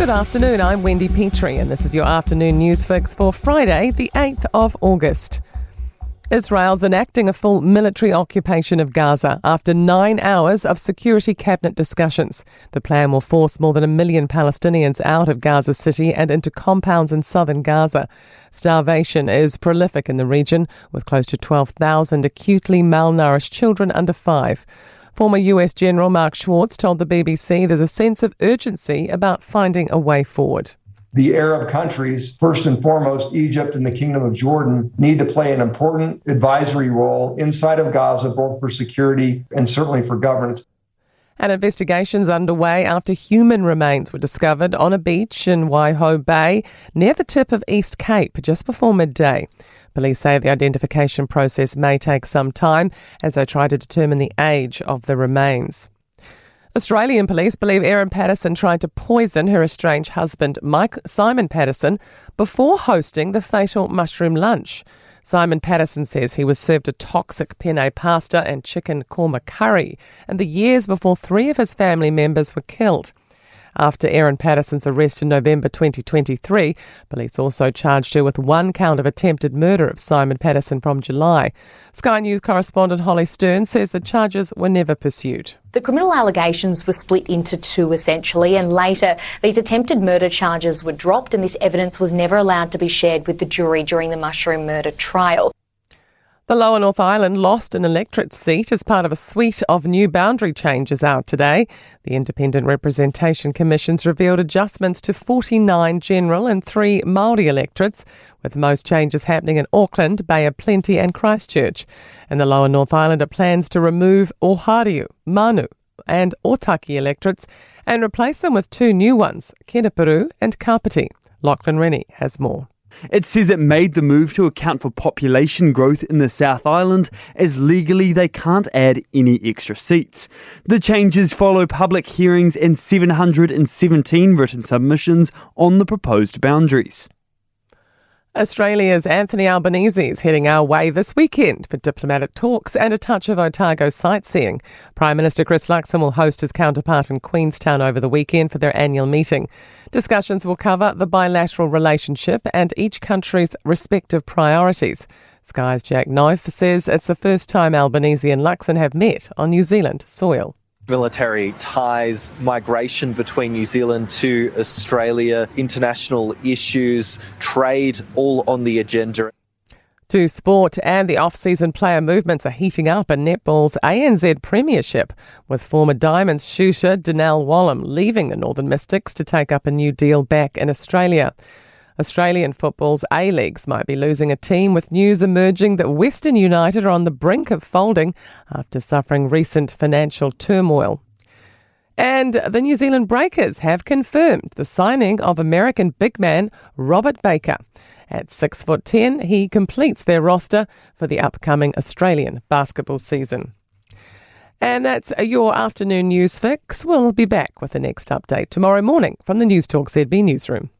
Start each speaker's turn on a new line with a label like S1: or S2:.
S1: Good afternoon, I'm Wendy Petrie and this is your afternoon news fix for Friday, the 8th of August. Israel's enacting a full military occupation of Gaza after 9 hours of Security Cabinet discussions. The plan will force more than 1 million Palestinians out of Gaza City and into compounds in southern Gaza. Starvation is prolific in the region, with close to 12,000 acutely malnourished children under 5. Former US General Mark Schwartz told the BBC there's a sense of urgency about finding a way forward.
S2: The Arab countries, first and foremost Egypt and the Kingdom of Jordan, need to play an important advisory role inside of Gaza, both for security and certainly for governance.
S1: An investigation's underway after human remains were discovered on a beach in Waiho Bay near the tip of East Cape just before midday. Police say the identification process may take some time as they try to determine the age of the remains. Australian police believe Erin Patterson tried to poison her estranged husband, Simon Patterson, before hosting the fatal mushroom lunch. Simon Patterson says he was served a toxic penne pasta and chicken korma curry in the years before 3 of his family members were killed. After Erin Patterson's arrest in November 2023, police also charged her with 1 count of attempted murder of Simon Patterson from July. Sky News correspondent Holly Stern says the charges were never pursued.
S3: The criminal allegations were split into 2 essentially, and later these attempted murder charges were dropped and this evidence was never allowed to be shared with the jury during the mushroom murder trial.
S1: The Lower North Island lost an electorate seat as part of a suite of new boundary changes out today. The Independent Representation Commission's revealed adjustments to 49 general and 3 Māori electorates, with most changes happening in Auckland, Bay of Plenty and Christchurch. And the Lower North Island are plans to remove Ohariu, Manu and Otaki electorates and replace them with 2 new ones, Keneperu and Kapiti. Lachlan Rennie has more.
S4: It says it made the move to account for population growth in the South Island, as legally they can't add any extra seats. The changes follow public hearings and 717 written submissions on the proposed boundaries.
S1: Australia's Anthony Albanese is heading our way this weekend for diplomatic talks and a touch of Otago sightseeing. Prime Minister Chris Luxon will host his counterpart in Queenstown over the weekend for their annual meeting. Discussions will cover the bilateral relationship and each country's respective priorities. Sky's Jack Knife says it's the first time Albanese and Luxon have met on New Zealand soil.
S5: Military ties, migration between New Zealand to Australia, international issues, trade, all on the agenda.
S1: To sport, and the off-season player movements are heating up in netball's ANZ Premiership, with former Diamonds shooter Danelle Wallam leaving the Northern Mystics to take up a new deal back in Australia. Australian football's A-Leagues might be losing a team, with news emerging that Western United are on the brink of folding after suffering recent financial turmoil. And the New Zealand Breakers have confirmed the signing of American big man Robert Baker. At 6'10", he completes their roster for the upcoming Australian basketball season. And that's your afternoon news fix. We'll be back with the next update tomorrow morning from the Newstalk ZB newsroom.